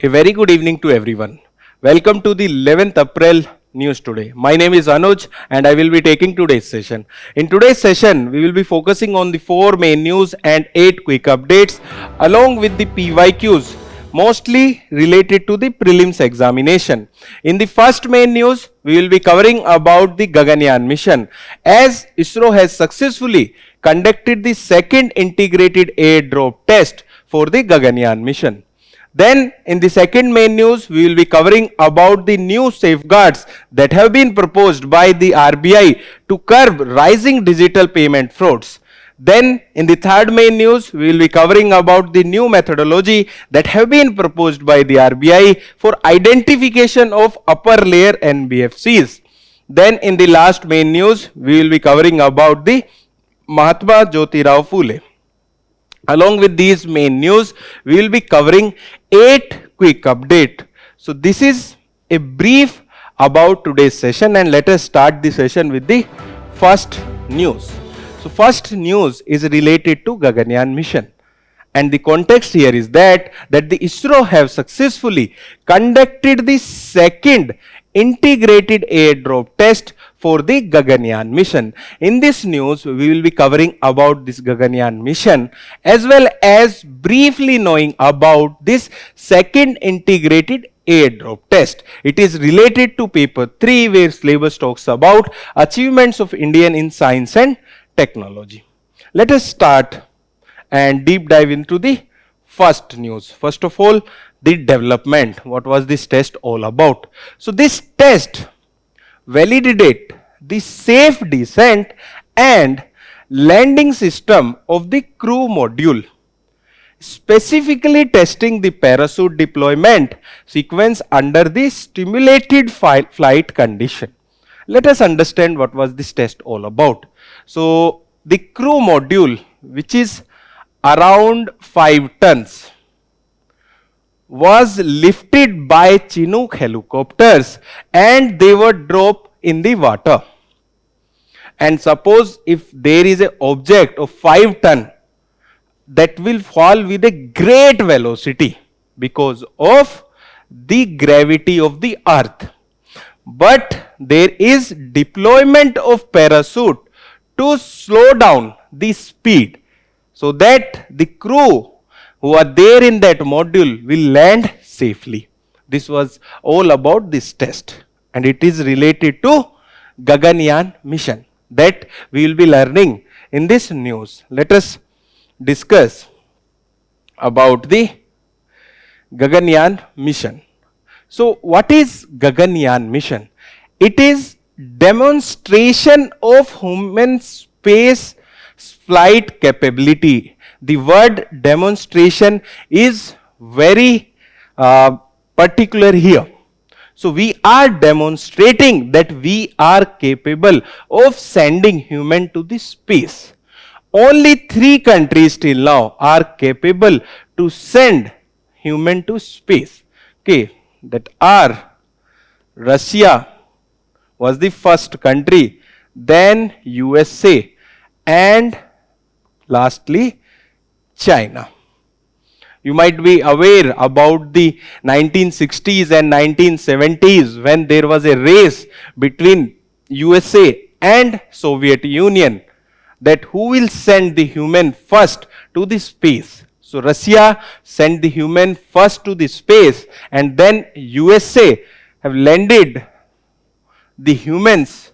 A very good evening to everyone. Welcome to the 11th April news today. My name is Anuj and I will be taking today's session. In today's session, we will be focusing on the 4 main news and 8 quick updates along with the PYQs mostly related to the prelims examination. In the first main news, we will be covering about the Gaganyaan Mission as ISRO has successfully conducted the second integrated airdrop test for the Gaganyaan Mission. Then in the second main news, we will be covering about the new safeguards that have been proposed by the RBI to curb rising digital payment frauds. Then in the third main news, we will be covering about the new methodology that have been proposed by the RBI for identification of upper layer NBFCs. Then in the last main news, we will be covering about the Mahatma Jyotirao Phule. Along with these main news, we will be covering 8 quick updates. So this is a brief about today's session, and let us start the session with the first news. So first news is related to Gaganyaan Mission. And the context here is that the ISRO have successfully conducted the second integrated airdrop test for the Gaganyaan Mission. In this news, we will be covering about this Gaganyaan Mission as well as briefly knowing about this second integrated airdrop test. It is related to paper 3 where syllabus talks about achievements of India in science and technology. Let us start and deep dive into the first news. First of all, the development. What was this test all about? So this test validated the safe descent and landing system of the crew module, specifically testing the parachute deployment sequence under the stimulated flight condition. Let us understand what was this test all about. So the crew module, which is around 5 tons, was lifted by Chinook helicopters and they were dropped in the water. And suppose if there is an object of 5 ton that will fall with a great velocity because of the gravity of the earth. But there is deployment of parachute to slow down the speed so that the crew who are there in that module will land safely. This was all about this test, and it is related to Gaganyaan Mission that we will be learning in this news. Let us discuss about the Gaganyaan Mission. So what is Gaganyaan Mission? It is demonstration of human space flight capability. The word demonstration is very particular here. So we are demonstrating that we are capable of sending human to the space. Only 3 countries till now are capable to send human to space. Okay, that are Russia was the first country, then USA, and lastly China. You might be aware about the 1960s and 1970s when there was a race between USA and Soviet Union that who will send the human first to the space. So Russia sent the human first to the space, and then USA have landed the humans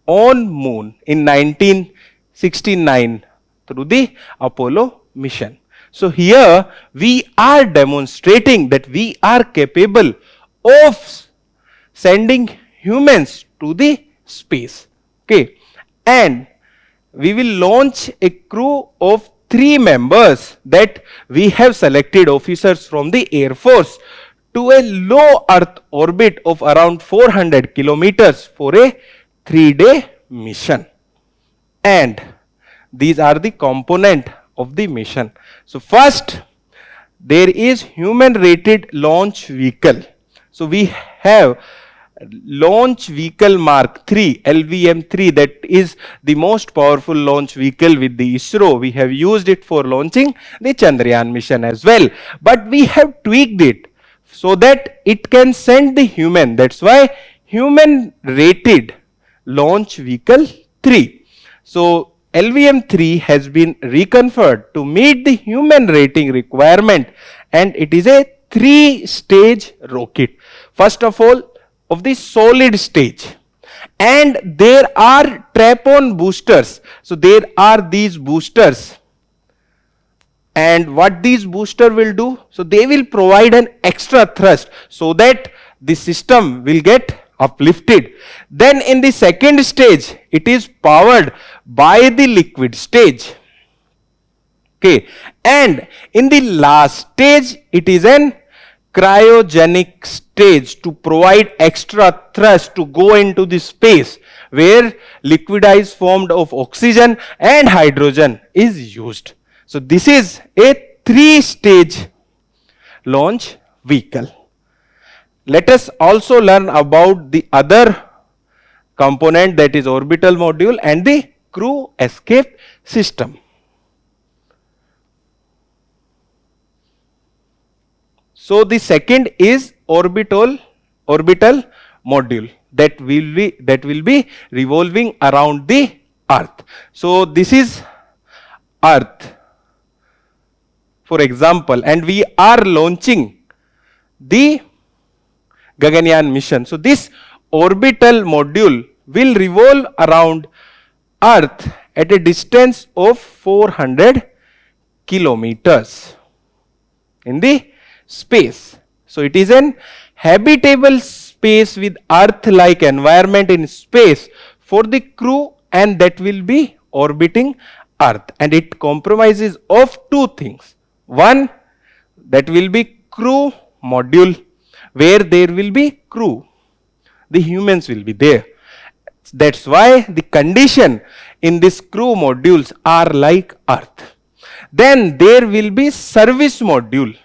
on moon in 1969 through the Apollo mission. So here we are demonstrating that we are capable of sending humans to the space. Okay, and we will launch a crew of 3 members that we have selected officers from the Air Force to a low Earth orbit of around 400 kilometers for a 3-day mission. And these are the component of the mission. So first, there is human rated launch vehicle. So we have launch vehicle Mark 3, LVM3, that is the most powerful launch vehicle with the ISRO. We have used it for launching the Chandrayaan mission as well. But we have tweaked it so that it can send the human. That's why human rated launch vehicle 3. So LVM 3 has been reconfigured to meet the human rating requirement, and it is a 3-stage rocket. First of all, of the solid stage, and there are trap-on boosters. So there are these boosters, and what these booster will do, so they will provide an extra thrust so that the system will get uplifted. Then in the second stage, it is powered by the liquid stage. Okay, and in the last stage, it is an cryogenic stage to provide extra thrust to go into the space where liquid formed of oxygen and hydrogen is used. So this is a 3-stage launch vehicle. Let us also learn about the other component, that is orbital module and the crew escape system. So the second is orbital module that will be revolving around the Earth. So this is Earth, for example, and we are launching the Gaganyaan mission. So this orbital module will revolve around Earth at a distance of 400 kilometers in the space. So it is an habitable space with Earth-like environment in space for the crew, and that will be orbiting Earth, and it comprises of two things. One, that will be crew module, where there will be crew, the humans will be there. That's why the condition in this crew modules are like Earth. Then there will be service module.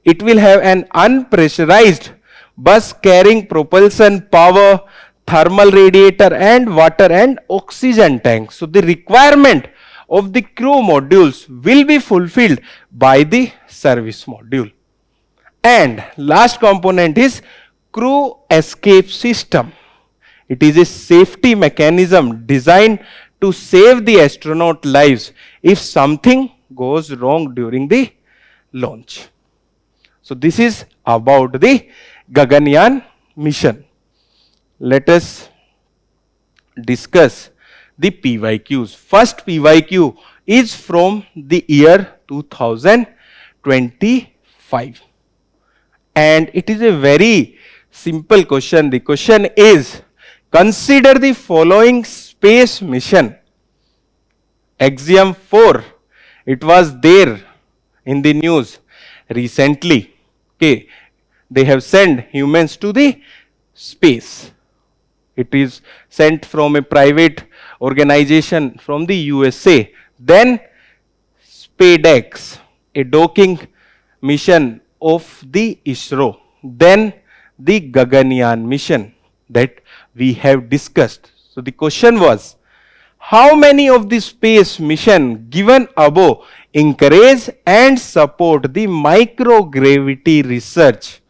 It will have an unpressurized bus carrying propulsion, power, thermal radiator, and water and oxygen tank. So the requirement of the crew modules will be fulfilled by the service module. And last component is crew escape system. It is a safety mechanism designed to save the astronaut lives if something goes wrong during the launch. So this is about the Gaganyaan mission. Let us discuss the PYQs. First PYQ is from the year 2025. And it is a very simple question. The question is, consider the following space mission. Axiom 4, it was there in the news recently. Okay, they have sent humans to the space. It is sent from a private organization from the USA. Then SpaceX, a docking mission of the ISRO. Then the Gaganyaan mission that we have discussed. So the question was, how many of the space mission given above encourage and support the microgravity research?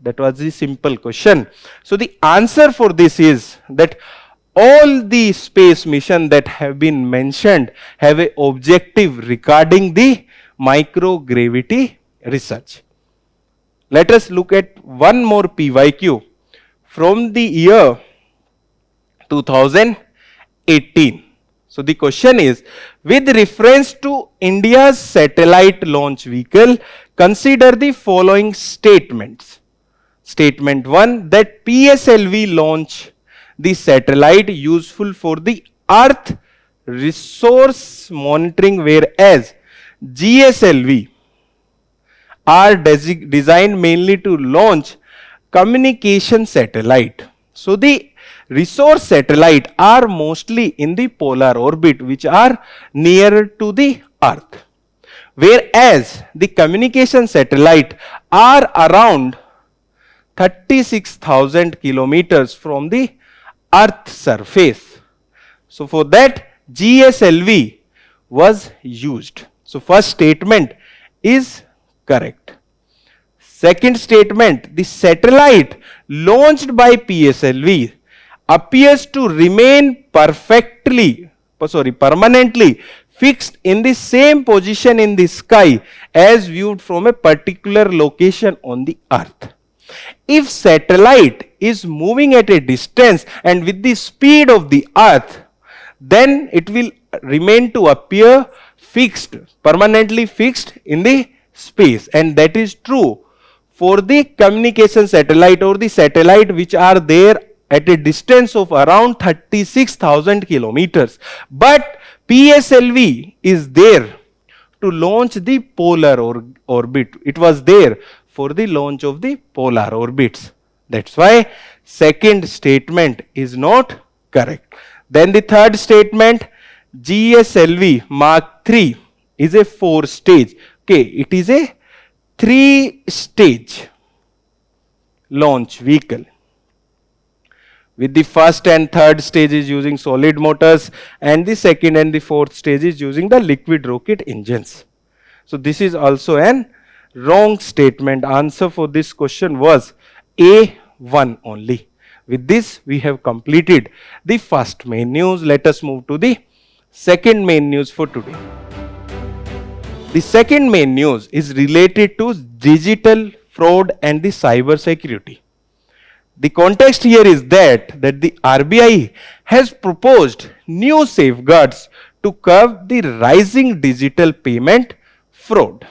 That was the simple question. So the answer for this is that all the space mission that have been mentioned have an objective regarding the microgravity research. Let us look at one more PYQ from the year 2018. So the question is, with reference to India's satellite launch vehicle, consider the following statements. Statement 1, that PSLV launch the satellite useful for the Earth resource monitoring, whereas GSLV are designed mainly to launch communication satellite. So the resource satellite are mostly in the polar orbit, which are nearer to the Earth, whereas the communication satellite are around 36,000 kilometers from the Earth surface. So for that, GSLV was used. So first statement is correct. Second statement, the satellite launched by PSLV appears to remain permanently fixed in the same position in the sky as viewed from a particular location on the earth. If satellite is moving at a distance and with the speed of the earth, then it will remain to appear fixed, permanently fixed in the space, and that is true for the communication satellite or the satellite which are there at a distance of around 36,000 kilometers. But PSLV is there to launch the polar orbit. It was there for the launch of the polar orbits. That's why second statement is not correct. Then the third statement, GSLV Mark III is a 4-stage. Okay, it is a 3-stage launch vehicle, with the first and third stage is using solid motors and the second and the fourth stage is using the liquid rocket engines. So this is also an wrong statement. Answer for this question was A1 only. With this we have completed the first main news. Let us move to the second main news for today. The second main news is related to digital fraud and the cyber security. The context here is that the RBI has proposed new safeguards to curb the rising digital payment fraud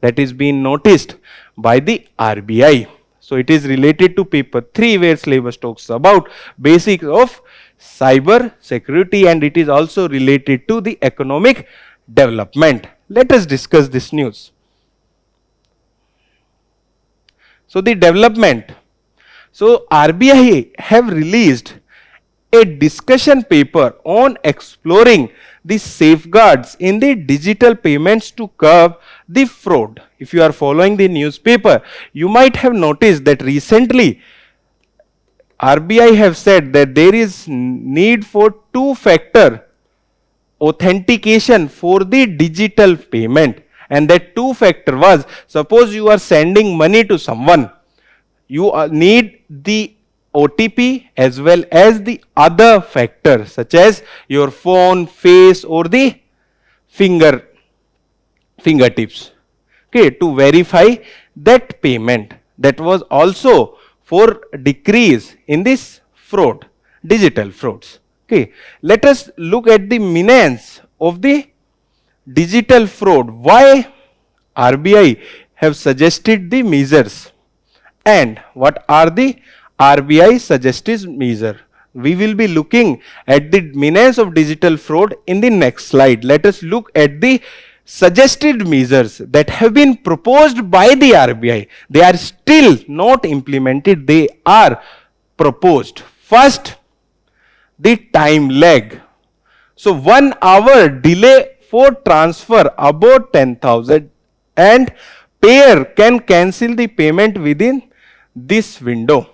that is being noticed by the RBI. So it is related to paper 3 where syllabus talks about basics of cyber security, and it is also related to the economic development. Let us discuss this news. So the development. So RBI have released a discussion paper on exploring the safeguards in the digital payments to curb the fraud. If you are following the newspaper, you might have noticed that recently RBI have said that there is need for 2-factor authentication for the digital payment, and that 2-factor was, suppose you are sending money to someone, you need the OTP as well as the other factor such as your phone, face or the fingertips, okay, to verify that payment. That was also for decrease in this fraud, digital frauds. Okay, let us look at the menace of the digital fraud. Why RBI have suggested the measures, and what are the RBI suggested measures? We will be looking at the menace of digital fraud in the next slide. Let us look at the suggested measures that have been proposed by the RBI. They are still not implemented, they are proposed. First, the time lag. So 1 hour delay for transfer above 10,000 and payer can cancel the payment within this window.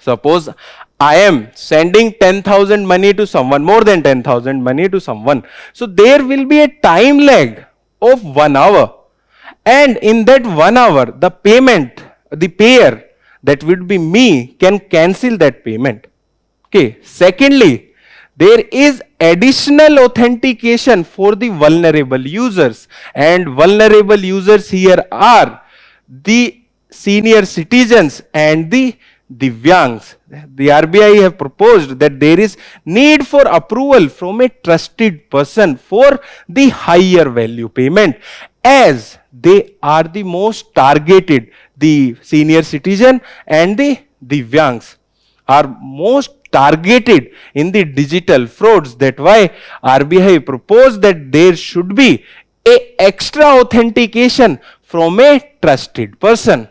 Suppose I am sending 10,000 money to someone, more than 10,000 money to someone. So there will be a time lag of 1 hour, and in that 1 hour the payer, that would be me, can cancel that payment. Okay. Secondly, there is additional authentication for the vulnerable users, and vulnerable users here are the senior citizens and the Divyangs. The RBI have proposed that there is need for approval from a trusted person for the higher value payment, as they are the most targeted. The senior citizen and the Divyangs are most targeted in the digital frauds. That why RBI proposed that there should be a extra authentication from a trusted person.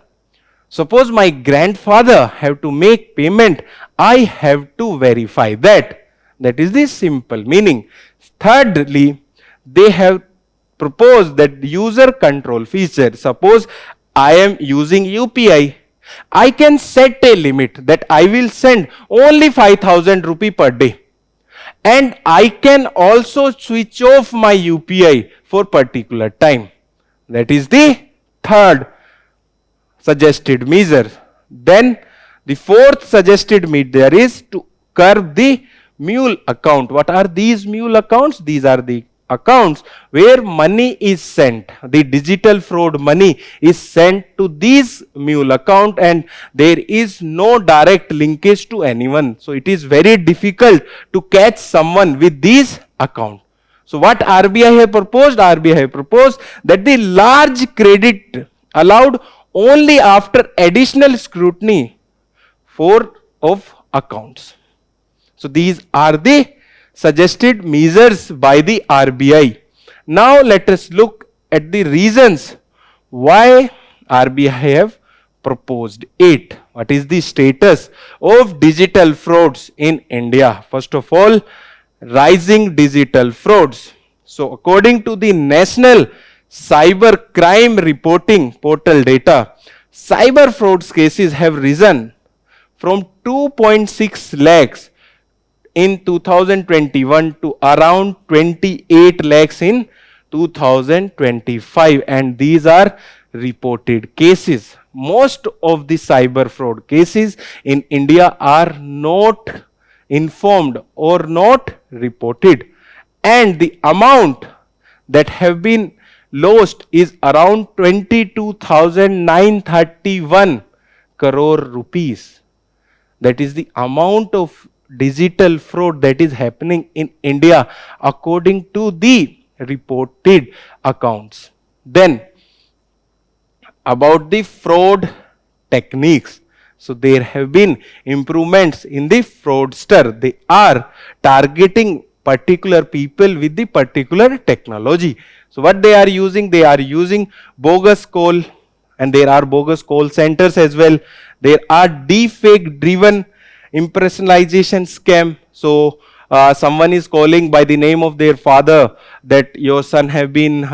Suppose my grandfather have to make payment, I have to verify that. That is the simple meaning. Thirdly, they have proposed that user control feature. Suppose I am using UPI, I can set a limit that I will send only 5,000 rupee per day, and I can also switch off my UPI for particular time. That is the third suggested measure. Then the fourth suggested measure is to curb the mule account. What are these mule accounts? These are the accounts where money is sent. The digital fraud money is sent to these mule account and there is no direct linkage to anyone. So it is very difficult to catch someone with these accounts. So what RBI have proposed? RBI have proposed that the large credit allowed only after additional scrutiny for of accounts. So these are the suggested measures by the RBI. Now let us look at the reasons why RBI have proposed it. What is the status of digital frauds in India? First of all, rising digital frauds. So according to the National Cyber Crime Reporting Portal data, cyber frauds cases have risen from 2.6 lakhs in 2021 to around 28 lakhs in 2025, and these are reported cases. Most of the cyber fraud cases in India are not informed or not reported, and the amount that have been lost is around 22,931 crore rupees. That is the amount of digital fraud that is happening in India according to the reported accounts. Then about the fraud techniques. So there have been improvements in the fraudster. They are targeting particular people with the particular technology. So what they are using? They are using bogus call, and there are bogus call centers as well. There are deepfake driven impersonalization scam. So someone is calling by the name of their father that your son have been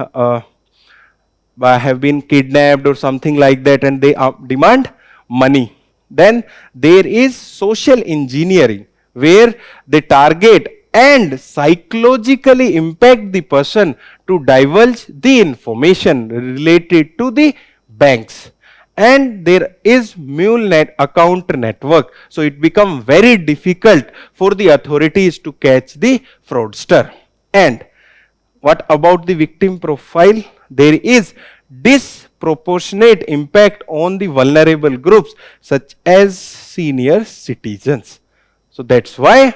kidnapped or something like that, and they demand money. Then there is social engineering, where they target and psychologically impact the person to divulge the information related to the banks. And there is mule account network. So it becomes very difficult for the authorities to catch the fraudster. And what about the victim profile? There is disproportionate impact on the vulnerable groups such as senior citizens. So that's why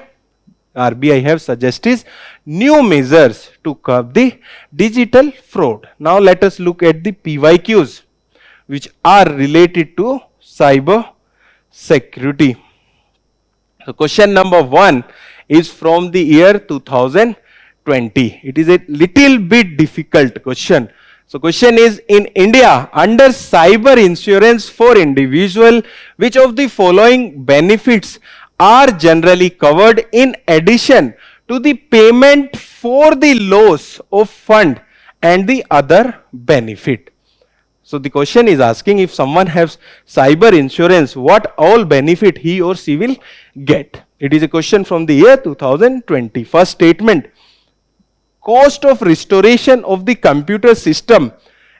RBI have suggested new measures to curb the digital fraud. Now let us look at the PYQs which are related to cyber security. So question number 1 is from the year 2020. It is a little bit difficult question. So question is, in India, under cyber insurance for individual, which of the following benefits are generally covered in addition to the payment for the loss of fund and the other benefit? So the question is asking, if someone has cyber insurance, what all benefit he or she will get? It is a question from the year 2020. First statement: cost of restoration of the computer system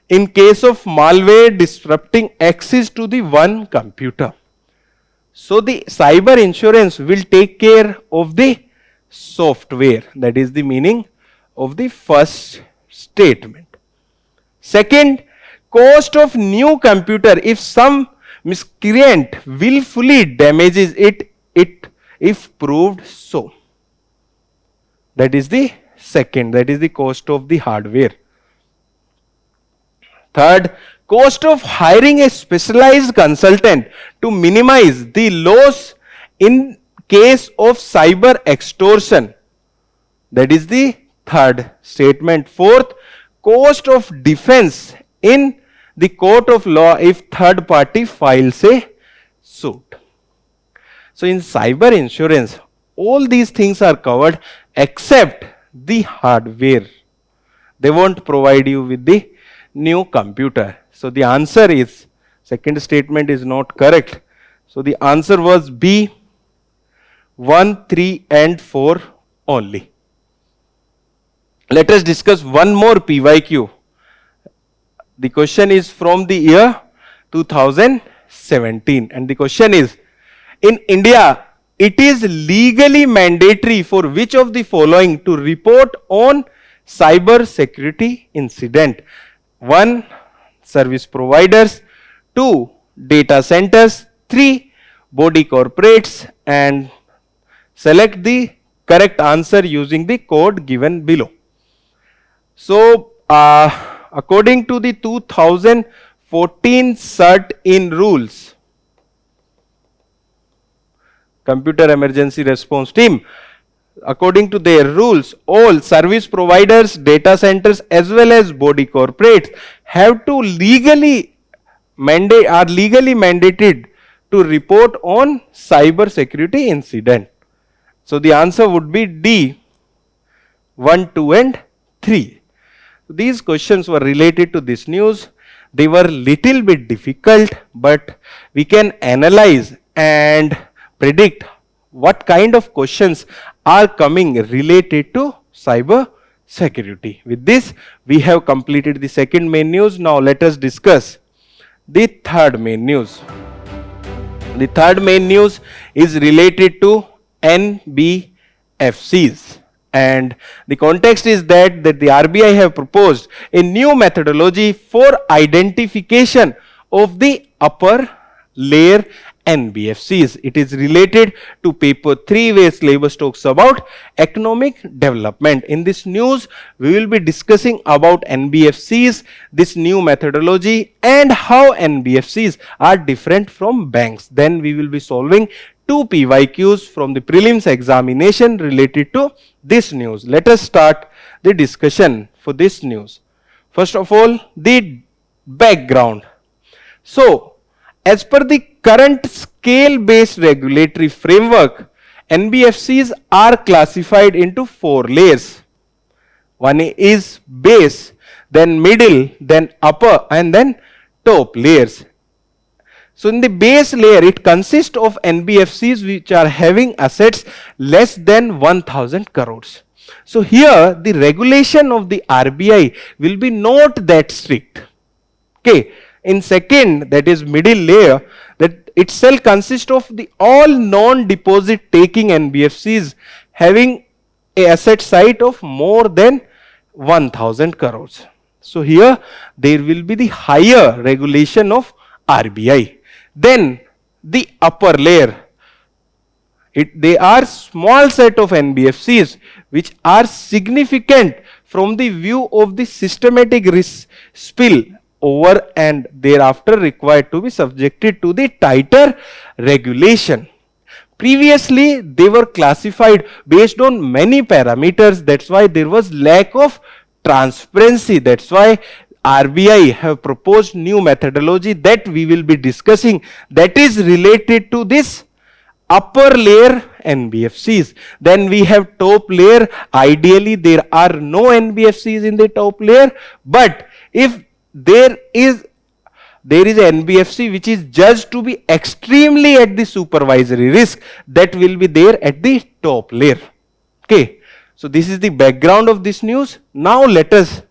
in case of malware disrupting access to the one computer. So the cyber insurance will take care of the software. That is the meaning of the first statement. Second, cost of new computer if some miscreant willfully damages it if proved so. That is the second, that is the cost of the hardware. Third, cost of hiring a specialized consultant to minimize the loss in case of cyber extortion. That is the third statement. Fourth, cost of defense in the court of law if third party files a suit. So in cyber insurance, all these things are covered except the hardware. They won't provide you with the new computer. So the answer is, second statement is not correct. So the answer was B, 1, 3 and 4 only. Let us discuss one more PYQ. The question is from the year 2017. And the question is, in India, it is legally mandatory for which of the following to report on cyber security incident? 1. Service providers, 2. Data centers, 3. Body corporates, and select the correct answer using the code given below. So, according to the 2014 CERT in rules, Computer Emergency Response Team, according to their rules, all service providers, data centers as well as body corporates have to legally mandated to report on cyber security incident. So the answer would be D, 1, 2 and 3. These questions were related to this news. They were little bit difficult, but we can analyze and predict what kind of questions are coming related to cyber security. With this, we have completed the second main news. Now let us discuss the third main news. The third main news is related to NBFCs. And the context is that the RBI have proposed a new methodology for identification of the upper layer NBFCs. It is related to paper 3 where syllabus talks about economic development. In this news, we will be discussing about NBFCs, this new methodology, and how NBFCs are different from banks. Then we will be solving 2 PYQs from the prelims examination related to this news. Let us start the discussion for this news. First of all, the background. So, as per the current scale-based regulatory framework, NBFCs are classified into 4 layers. One is base, then middle, then upper, and then top layers. So in the base layer, it consists of NBFCs which are having assets less than 1000 crores. So here the regulation of the RBI will be not that strict. Okay. In second, that is middle layer, that itself consists of the all non-deposit taking NBFCs having a asset side of more than 1000 crores. So here there will be the higher regulation of RBI. Then the upper layer, they are small set of NBFCs which are significant from the view of the systematic risk spill over and thereafter required to be subjected to the tighter regulation. Previously, they were classified based on many parameters. That's why there was lack of transparency. That's why RBI have proposed new methodology that we will be discussing, that is related to this upper layer NBFCs. Then we have top layer. Ideally, there are no NBFCs in the top layer, but if there is an NBFC which is judged to be extremely at the supervisory risk, that will be there at the top layer. Okay. So this is the background of this news. Now let us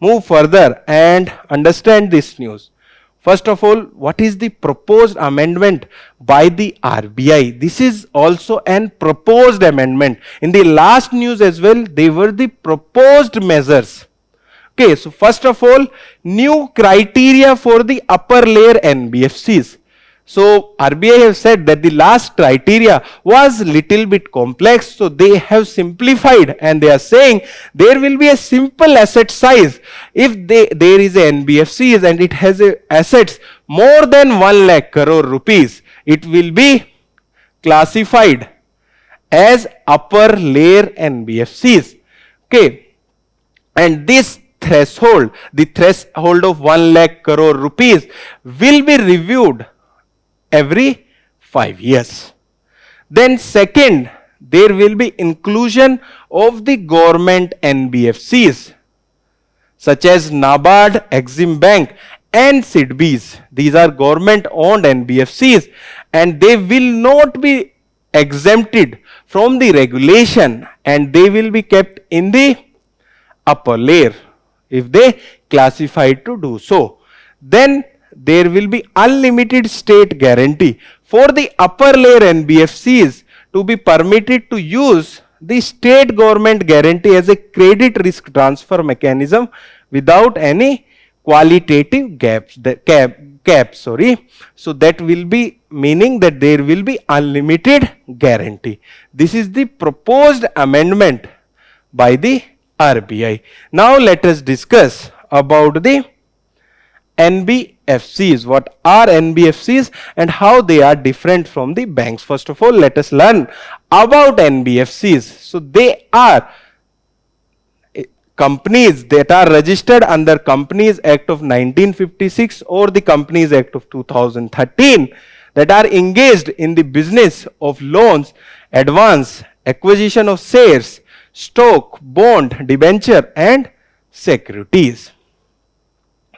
move further and understand this news. First of all, what is the proposed amendment by the RBI? This is also an proposed amendment. In the last news as well, they were the proposed measures. Okay, so first of all, new criteria for the upper layer NBFCs. So RBI have said that the last criteria was little bit complex, so they have simplified and they are saying there will be a simple asset size. If there is a NBFCs and it has assets more than 1 lakh crore rupees, it will be classified as upper layer NBFCs. Okay, and this threshold, the threshold of 1 lakh crore rupees will be reviewed every 5 years. Then second, there will be inclusion of the government NBFCs such as NABARD, Exim Bank and SIDBIs. These are government owned NBFCs and they will not be exempted from the regulation and they will be kept in the upper layer if they classified to do so. Then there will be unlimited state guarantee for the upper layer NBFCs to be permitted to use the state government guarantee as a credit risk transfer mechanism without any qualitative caps. So that will be meaning that there will be unlimited guarantee. This is the proposed amendment by the RBI. Now let us discuss about the NBFCs. What are NBFCs and how they are different from the banks? First of all, let us learn about NBFCs. So they are companies that are registered under Companies Act of 1956 or the Companies Act of 2013 that are engaged in the business of loans, advance, acquisition of shares, stock, bond, debenture and securities.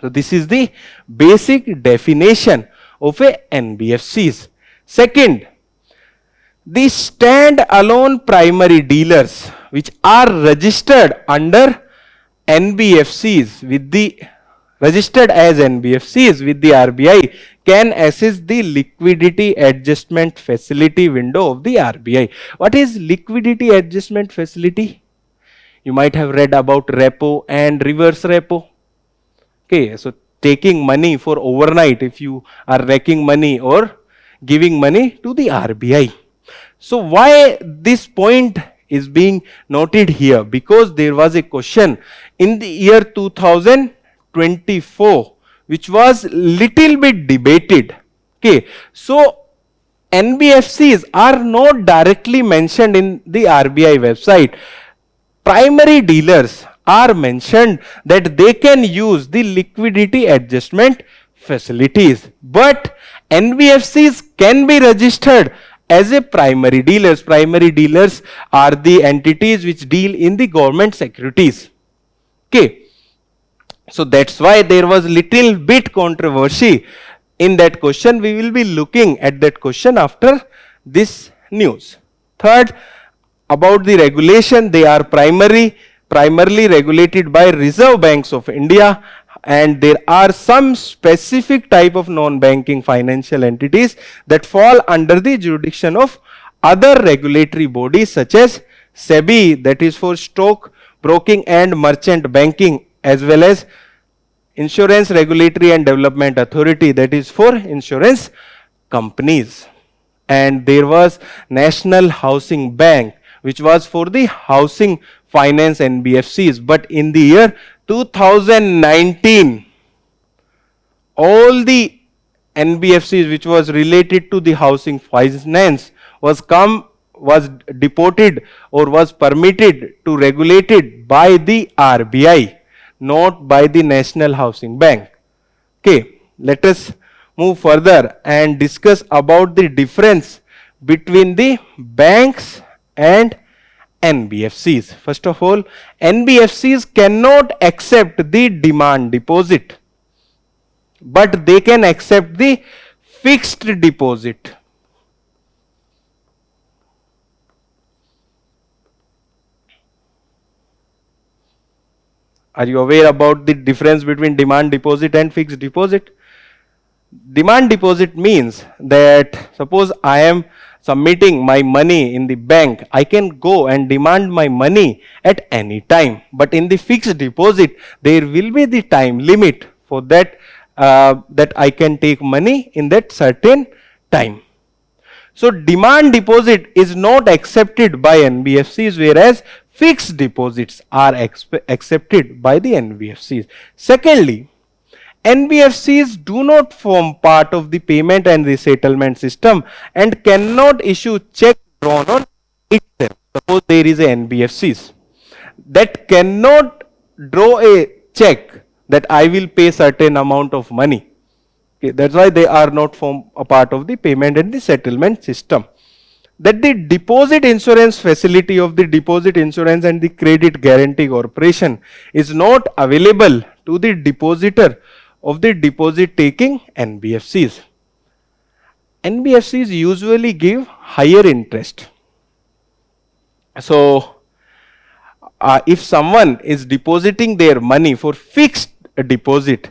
So this is the basic definition of a NBFCs. Second, the stand-alone primary dealers which are registered under NBFCs with the registered as NBFCs with the RBI can access the liquidity adjustment facility window of the RBI. What is liquidity adjustment facility? You might have read about repo and reverse repo. Okay, so taking money for overnight if you are raking money or giving money to the RBI. So why this point is being noted here? Because there was a question in the year 2024 which was little bit debated. Okay, so NBFCs are not directly mentioned in the RBI website. Primary dealers are mentioned that they can use the liquidity adjustment facilities, but NBFCs can be registered as a primary dealers. Primary dealers are the entities which deal in the government securities. Okay, so that's why there was little bit controversy in that question. We will be looking at that question after this news. Third, about the regulation, they are primarily regulated by Reserve Banks of India, and there are some specific type of non-banking financial entities that fall under the jurisdiction of other regulatory bodies such as SEBI, that is for stock broking and merchant banking, as well as Insurance Regulatory and Development Authority, that is for insurance companies. And there was National Housing Bank, which was for the housing finance NBFCs. But in the year 2019, all the NBFCs which was related to the housing finance was deported or was permitted to regulated by the RBI, not by the National Housing Bank. Okay, let us move further and discuss about the difference between the banks and NBFCs. First of all, NBFCs cannot accept the demand deposit, but they can accept the fixed deposit. Are you aware about the difference between demand deposit and fixed deposit? Demand deposit means that suppose I am submitting my money in the bank, I can go and demand my money at any time. But in the fixed deposit, there will be the time limit for that, that I can take money in that certain time. So demand deposit is not accepted by NBFCs, whereas fixed deposits are accepted by the NBFCs. Secondly, NBFCs do not form part of the payment and the settlement system and cannot issue check drawn on itself. Suppose there is a NBFCs that cannot draw a check that I will pay certain amount of money. Okay, that's why they are not form a part of the payment and the settlement system. That the deposit insurance facility of the Deposit Insurance and the Credit Guarantee Corporation is not available to the depositor of the deposit taking NBFCs. NBFCs usually give higher interest. So, if someone is depositing their money for fixed deposit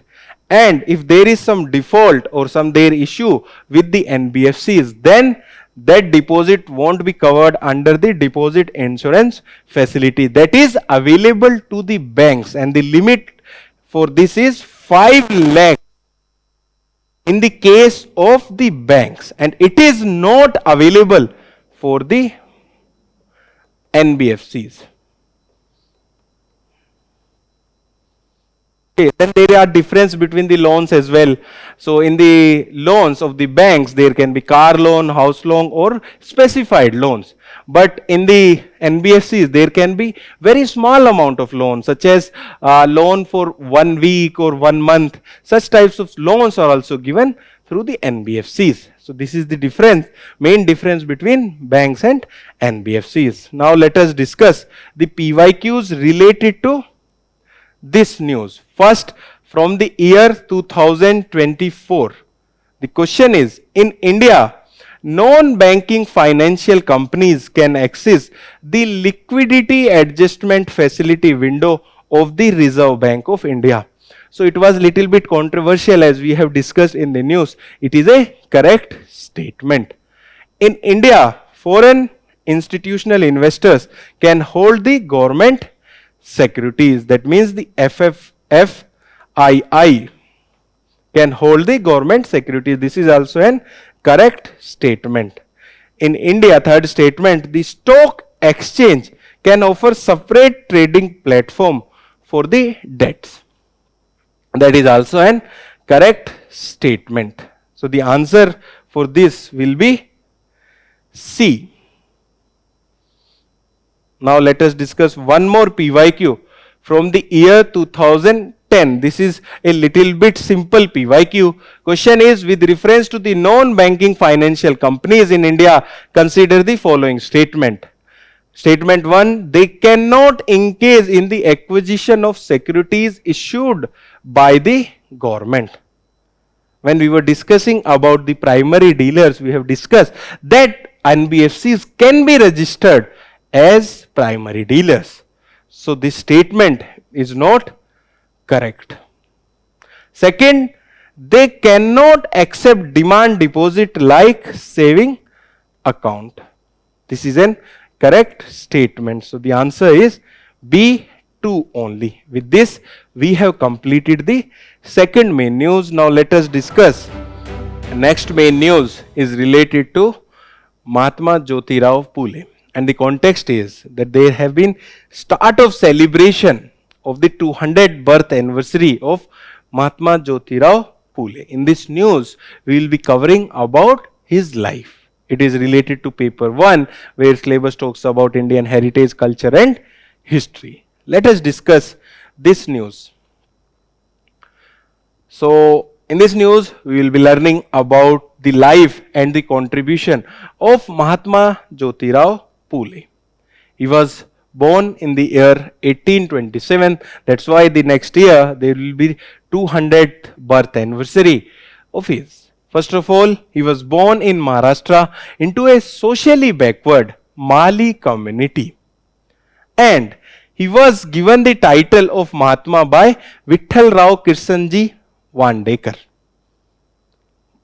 And if there is some default or some their issue with the NBFCs, then that deposit won't be covered under the deposit insurance facility that is available to the banks, and the limit for this is 5 lakh in the case of the banks, and it is not available for the NBFCs. Okay, then there are difference between the loans as well. So in the loans of the banks, there can be car loan, house loan, or specified loans. But in the NBFCs, there can be very small amount of loans, such as loan for 1 week or 1 month. Such types of loans are also given through the NBFCs. So this is the difference, main difference between banks and NBFCs. Now let us discuss the PYQs related to this news. First, from the year 2024, the question is, in India, non-banking financial companies can access the liquidity adjustment facility window of the Reserve Bank of India. So it was little bit controversial, as we have discussed in the news. It is a correct statement. In India, foreign institutional investors can hold the government securities. That means the FFII can hold the government securities. This is also an correct statement. In India, third statement, the stock exchange can offer separate trading platform for the debts. That is also an correct statement. So the answer for this will be C. Now let us discuss one more PYQ from the year 2010. This is a little bit simple PYQ. Question is, with reference to the non-banking financial companies in India, consider the following statement. Statement 1, they cannot engage in the acquisition of securities issued by the government. When we were discussing about the primary dealers, we have discussed that NBFCs can be registered as primary dealers. So this statement is not correct. Second, they cannot accept demand deposit like saving account. This is an correct statement. So the answer is B2 only. With this, we have completed the second main news. Now let us discuss. Next main news is related to Mahatma Jyotirao Phule. And the context is that there have been start of celebration of the 200th birth anniversary of Mahatma Jyotirao Phule. In this news, we will be covering about his life. It is related to paper 1, where syllabus talks about Indian heritage, culture and history. Let us discuss this news. So in this news, we will be learning about the life and the contribution of Mahatma Jyotirao Phule. He was born in the year 1827. That's why the next year there will be 200th birth anniversary of his. First of all, he was born in Maharashtra into a socially backward Mali community, and he was given the title of Mahatma by Vittalrao Kirsanji Vandekar.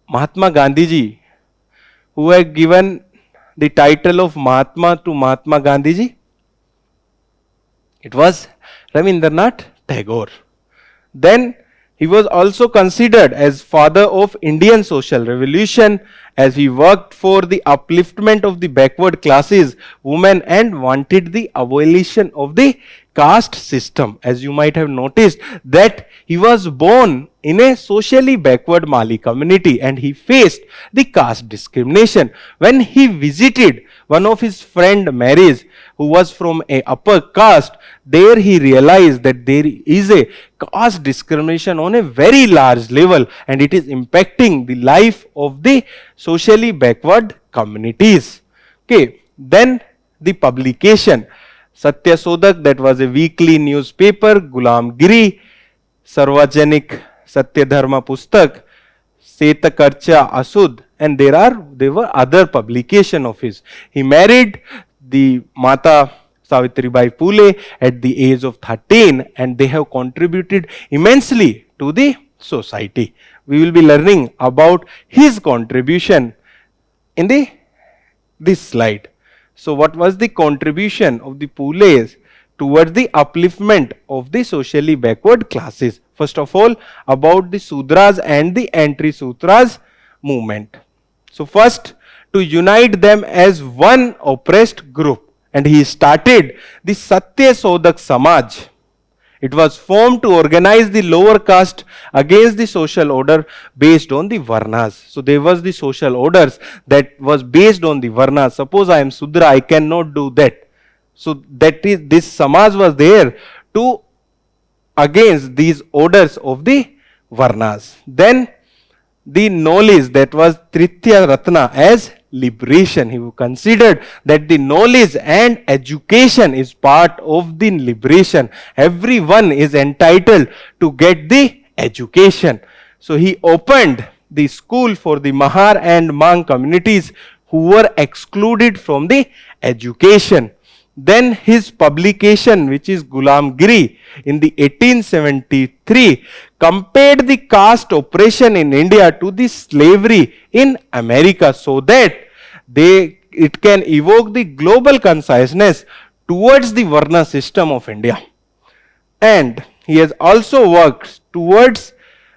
Mahatma Gandhiji, who had given the title of Mahatma to Mahatma Gandhiji? It was Ravindranath Tagore. Then he was also considered as father of Indian social revolution, as he worked for the upliftment of the backward classes, women, and wanted the abolition of the caste system. As you might have noticed that he was born in a socially backward Mali community and he faced the caste discrimination. When he visited one of his friend marriage who was from a upper caste, there he realized that there is a caste discrimination on a very large level and it is impacting the life of the socially backward communities. Okay, then the publication Satya Sodak, that was a weekly newspaper, Gulamgiri, Sarvajanik Satya Dharma Pustak, Setakarcha Asud, and there were other publication of his. He married the Mata Savitribai Phule at the age of 13, and they have contributed immensely to the society. We will be learning about his contribution in this slide. So what was the contribution of the Phule's towards the upliftment of the socially backward classes? First of all, about the Sudras and the Anti-Sudras movement. So first, to unite them as one oppressed group, and he started the Satya Sodak Samaj. It was formed to organize the lower caste against the social order based on the Varnas. So there was the social orders that was based on the Varnas. Suppose I am Sudra, I cannot do that. So that is, this Samaj was there to against these orders of the Varnas. Then the knowledge, that was Tritya Ratna, as liberation. He considered that the knowledge and education is part of the liberation. Everyone is entitled to get the education. So he opened the school for the Mahar and Mang communities who were excluded from the education. Then his publication, which is Gulamgiri, in the 1873, compared the caste oppression in India to the slavery in America, so that it can evoke the global consciousness towards the Varna system of India. And he has also worked towards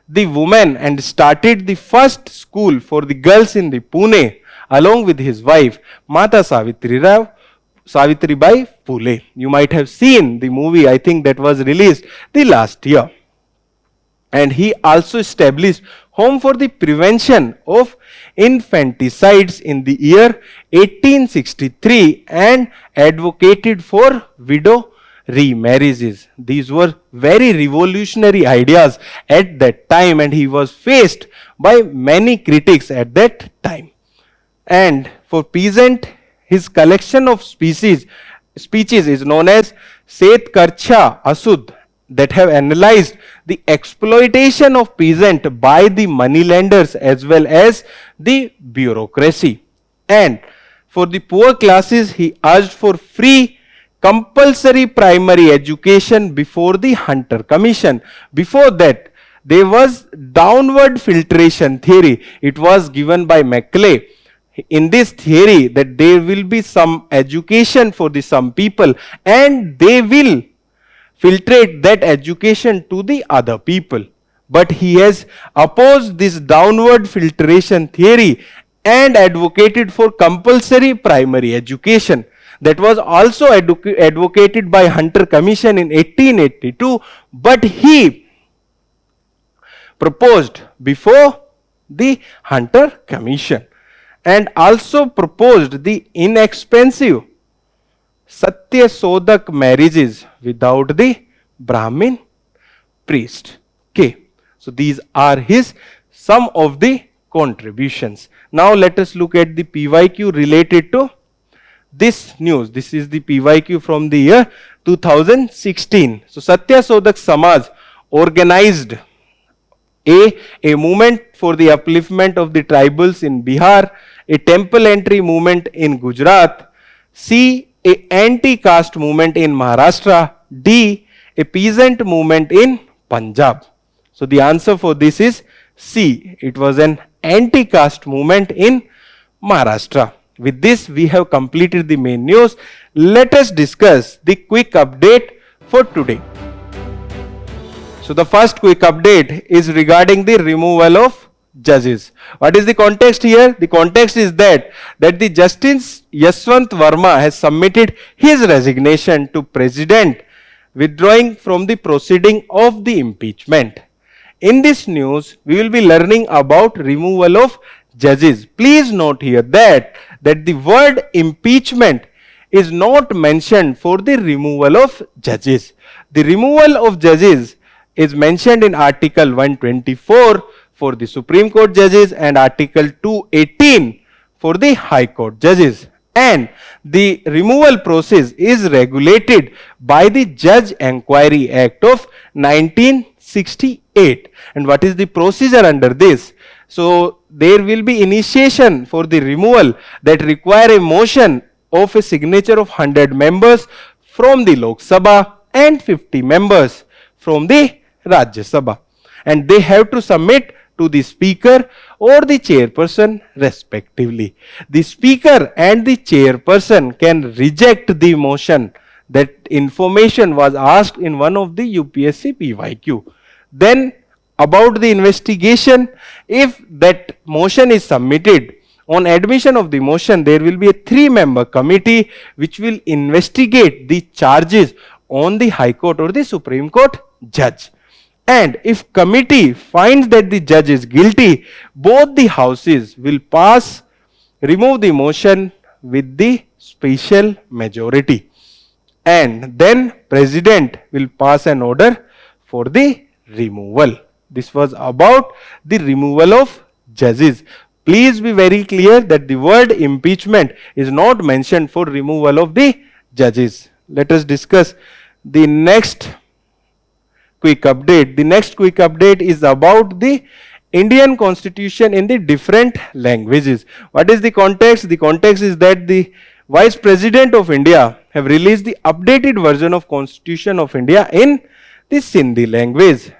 the women and started the first school for the girls in the Pune, along with his wife, Mata Savitribai Phule. You might have seen the movie, I think that was released the last year. And he also established Home for the Prevention of Infanticides in the year 1863 and advocated for widow remarriages. These were very revolutionary ideas at that time, and he was faced by many critics at that time. And for peasant, his collection of speeches is known as Set Karcha Asud, that have analyzed the exploitation of peasant by the moneylenders as well as the bureaucracy. And for the poor classes, he urged for free compulsory primary education before the Hunter Commission. Before that, there was downward filtration theory. It was given by Macaulay. In this theory, that there will be some education for the some people, and they will filtrate that education to the other people. But he has opposed this downward filtration theory and advocated for compulsory primary education. That was also advocated by Hunter Commission in 1882, but he proposed before the Hunter Commission, and also proposed the inexpensive Satya Sodak marriages without the Brahmin priest. Okay. So these are his some of the contributions. Now let us look at the PYQ related to this news. This is the PYQ from the year 2016. So Satya Sodak Samaj organized a movement for the upliftment of the tribals in Bihar, a temple entry movement in Gujarat, C, a anti-caste movement in Maharashtra, D, a peasant movement in Punjab. So the answer for this is C. It was an anti-caste movement in Maharashtra. With this, we have completed the main news. Let us discuss the quick update for today. So the first quick update is regarding the removal of judges. What is the context here? The context is that the Justice Yashwant Verma has submitted his resignation to President, withdrawing from the proceeding of the impeachment. In this news, we will be learning about removal of judges. Please note here that the word impeachment is not mentioned for the removal of judges. The removal of judges is mentioned in Article 124 for the Supreme Court judges and Article 218 for the High Court judges. And the removal process is regulated by the Judge Enquiry Act of 1968. And what is the procedure under this? So there will be initiation for the removal that require a motion of a signature of 100 members from the Lok Sabha and 50 members from the Rajya Sabha. and they have to submit to the speaker or the chairperson respectively. The speaker and the chairperson can reject the motion. That information was asked in one of the UPSC PYQ. Then about the investigation, if that motion is submitted, on admission of the motion, there will be a 3-member committee which will investigate the charges on the High Court or the Supreme Court judge. And if committee finds that the judge is guilty, both the houses will remove the motion with the special majority. And then President will pass an order for the removal. This was about the removal of judges. Please be very clear that the word impeachment is not mentioned for removal of the judges. Let us discuss the next quick update. The next quick update is about the Indian Constitution in the different languages. What is the context? The context is that the Vice President of India have released the updated version of Constitution of India in the Sindhi language.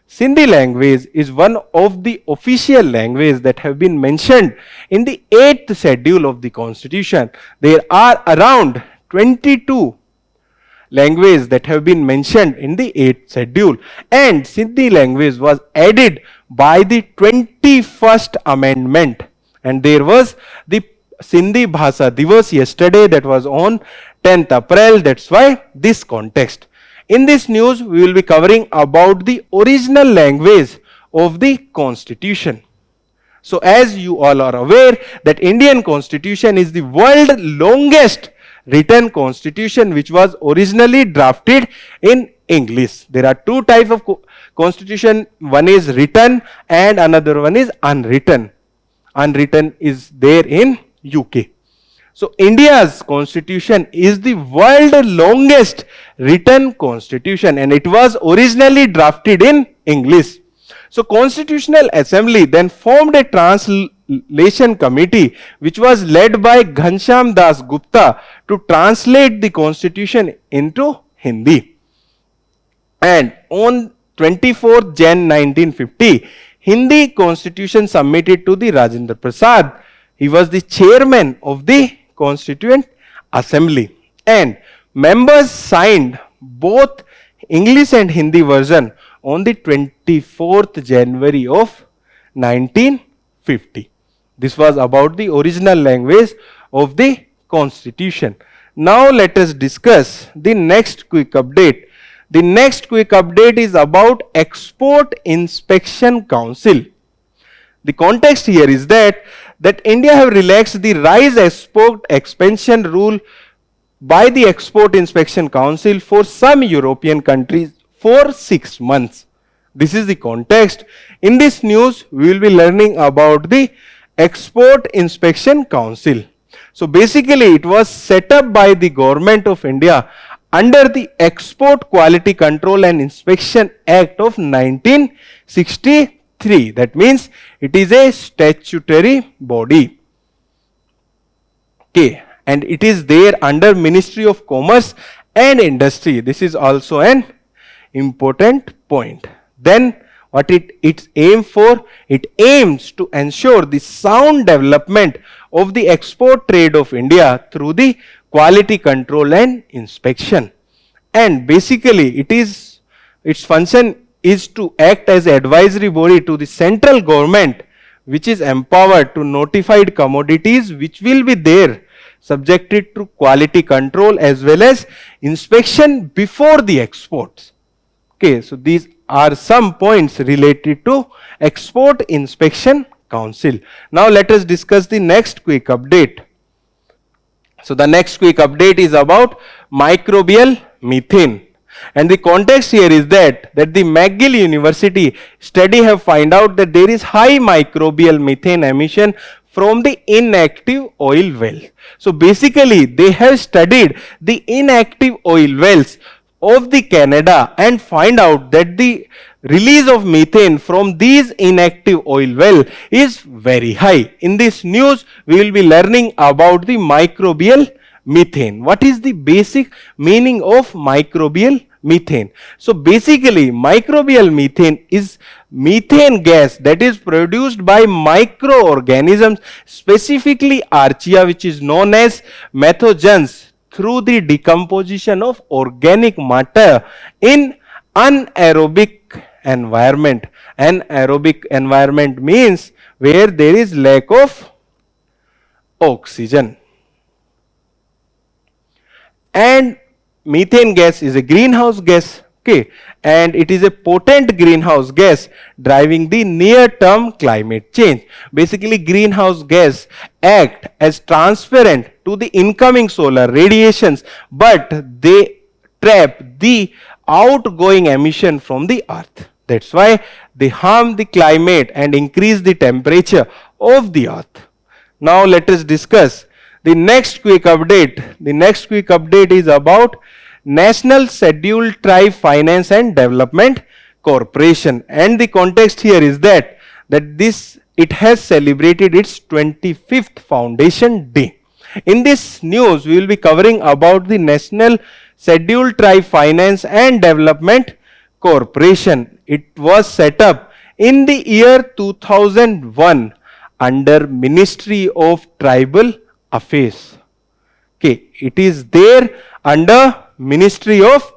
Sindhi language is one of the official languages that have been mentioned in the 8th schedule of the Constitution. There are around 22 languages that have been mentioned in the 8th schedule, and Sindhi language was added by the 21st amendment, and there was the Sindhi Bhasha Divas yesterday, that was on 10th April. That's why this context. In this news, we will be covering about the original language of the Constitution. So as you all are aware that Indian Constitution is the world's longest written constitution which was originally drafted in English. There are two types of constitution. One is written and another one is unwritten. Unwritten is there in UK. So India's constitution is the world's longest written constitution and it was originally drafted in English. So Constitutional Assembly then formed a translation committee which was led by Ghanshyam Das Gupta to translate the constitution into Hindi. And on 24th Jan 1950, Hindi constitution submitted to the Rajendra Prasad. He was the chairman of the Constituent Assembly, and members signed both English and Hindi version on the 24th January of 1950. This was about the original language of the Constitution. Now let us discuss the next quick update. The next quick update is about Export Inspection Council. The context here is that India have relaxed the rice export expansion rule by the Export Inspection Council for some European countries for 6 months. This is the context. In this news, we will be learning about the Export Inspection Council. So basically, it was set up by the Government of India under the Export Quality Control and Inspection Act of 1963. That means it is a statutory body. Okay, and it is there under Ministry of Commerce and Industry. This is also an important point. Then what it aims for? It aims to ensure the sound development of the export trade of India through the quality control and inspection. And basically its function is to act as advisory body to the central government, which is empowered to notified commodities which will be there subjected to quality control as well as inspection before the exports. Okay, so these are some points related to Export Inspection Council. Now let us discuss the next quick update. So the next quick update is about microbial methane. And the context here is that the McGill University study have found out that there is high microbial methane emission from the inactive oil wells. So basically they have studied the inactive oil wells of the Canada and find out that the release of methane from these inactive oil well is very high. In this news, we will be learning about the microbial methane. What is the basic meaning of microbial methane. So basically microbial methane is methane gas that is produced by microorganisms, specifically archaea, which is known as methogens, through the decomposition of organic matter in anaerobic environment. Anaerobic environment means where there is lack of oxygen. And methane gas is a greenhouse gas, okay, and it is a potent greenhouse gas driving the near term climate change. Basically greenhouse gas act as transparent to the incoming solar radiations, but they trap the outgoing emission from the earth. That's why they harm the climate and increase the temperature of the earth. Now let us discuss the next quick update. The next quick update is about National Scheduled Tribe Finance and Development Corporation, and the context here is that it has celebrated its 25th foundation day. In this news we will be covering about the National Scheduled Tribe Finance and Development Corporation. It was set up in the year 2001 under Ministry of Tribal Affairs. Okay, it is there under Ministry of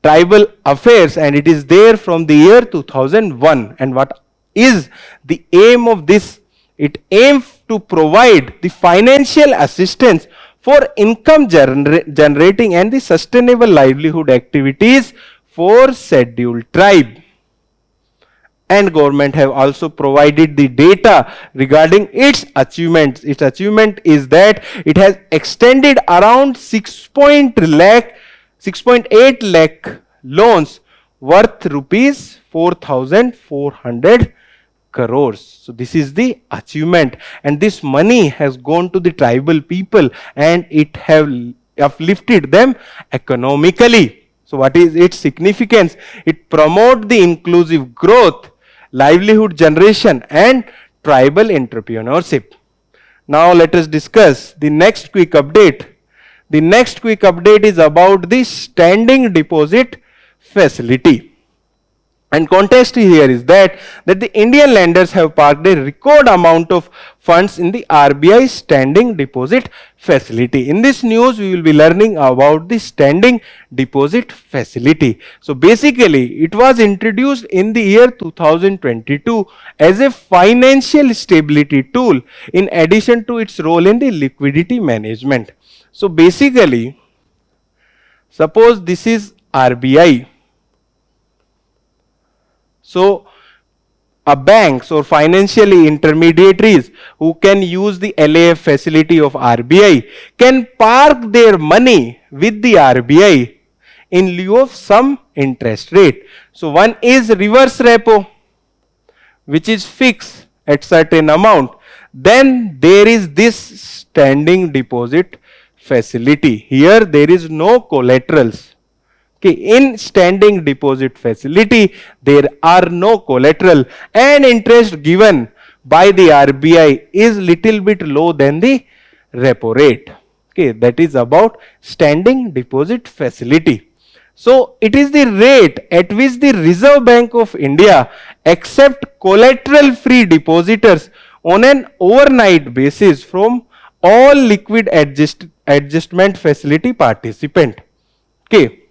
Tribal Affairs and it is there from the year 2001. And what is the aim of this? It aims to provide the financial assistance for income generating and the sustainable livelihood activities for scheduled tribe. And government have also provided the data regarding its achievements. Its achievement is that it has extended around 6.8 lakh loans worth rupees 4,400 crores. So this is the achievement, and this money has gone to the tribal people and it have uplifted them economically. So what is its significance? It promotes the inclusive growth, livelihood generation and tribal entrepreneurship. Now let us discuss the next quick update. The next quick update is about the standing deposit facility. And context here is that the Indian lenders have parked a record amount of funds in the RBI standing deposit facility. In this news, we will be learning about the standing deposit facility. So basically, it was introduced in the year 2022 as a financial stability tool in addition to its role in the liquidity management. So basically, suppose this is RBI. So, banks or financially intermediaries who can use the LAF facility of RBI can park their money with the RBI in lieu of some interest rate. So, one is reverse repo, which is fixed at certain amount. Then there is this standing deposit facility. Here there is no collaterals. Okay, in standing deposit facility, there are no collateral and interest given by the RBI is little bit low than the repo rate. Okay, that is about standing deposit facility. So, it is the rate at which the Reserve Bank of India accept collateral free depositors on an overnight basis from all liquid adjustment facility participant. Okay.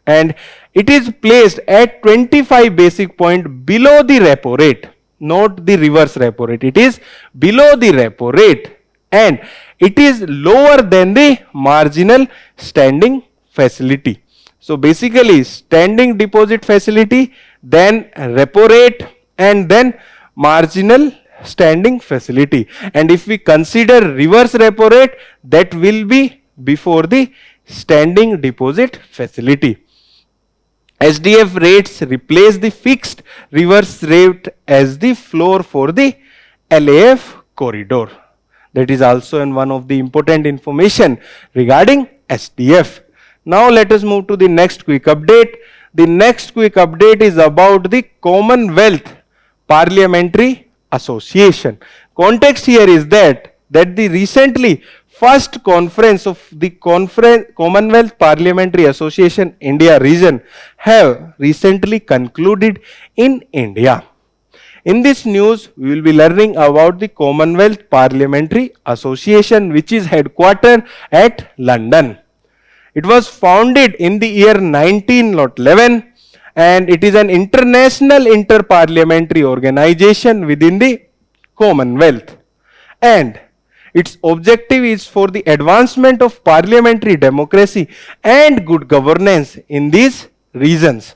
And it is placed at 25 basic point below the repo rate, not the reverse repo rate. It is below the repo rate and it is lower than the marginal standing facility. So basically, standing deposit facility, then repo rate and then marginal standing facility. And if we consider reverse repo rate, that will be before the standing deposit facility. SDF rates replace the fixed reverse rate as the floor for the LAF corridor. That is also one of the important information regarding SDF. Now let us move to the next quick update. The next quick update is about the Commonwealth Parliamentary Association. Context here is that the recently first conference of the Commonwealth Parliamentary Association India region have recently concluded in India. In this news, we will be learning about the Commonwealth Parliamentary Association, which is headquartered at London. It was founded in the year 1911 and it is an international inter-parliamentary organization within the Commonwealth. And its objective is for the advancement of parliamentary democracy and good governance in these regions.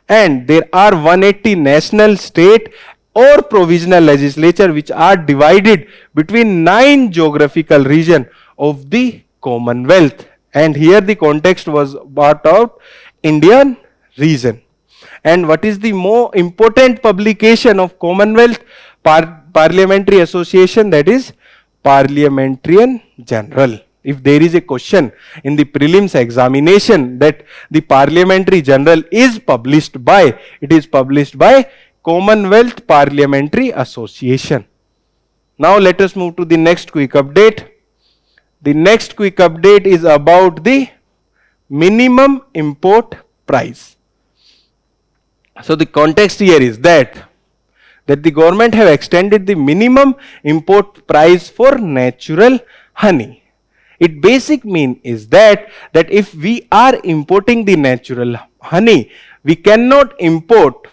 And there are 180 national, state or provisional legislature which are divided between 9 geographical regions of the Commonwealth. And here the context was brought out Indian region. And what is the more important publication of Commonwealth Parliamentary Association? That is Parliamentarian General. If there is a question in the prelims examination that the Parliamentary General is published by, it is published by Commonwealth Parliamentary Association. Now let us move to the next quick update. The next quick update is about the minimum import price. So the context here is that the government have extended the minimum import price for natural honey. It basic mean is that if we are importing the natural honey, we cannot import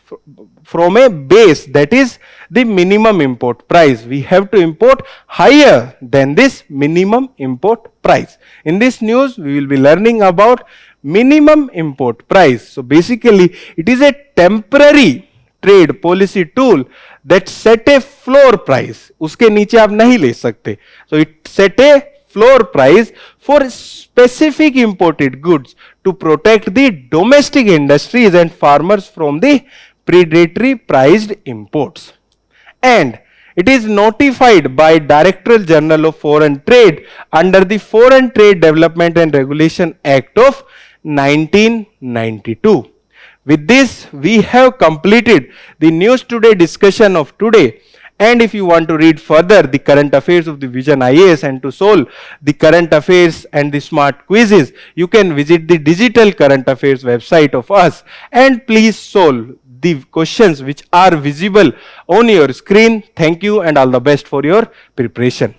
from a base that is the minimum import price. We have to import higher than this minimum import price. In this news, we will be learning about minimum import price. So basically, it is a temporary trade policy tool that set a floor price. उसके नीचे आप नहीं ले सकते. So it set a floor price for specific imported goods to protect the domestic industries and farmers from the predatory priced imports. And it is notified by Directorate General of Foreign Trade under the Foreign Trade Development and Regulation Act of 1992. With this, we have completed the News Today discussion of today. And if you want to read further the current affairs of the VisionIAS and to solve the current affairs and the smart quizzes, you can visit the digital current affairs website of us and please solve the questions which are visible on your screen. Thank you and all the best for your preparation.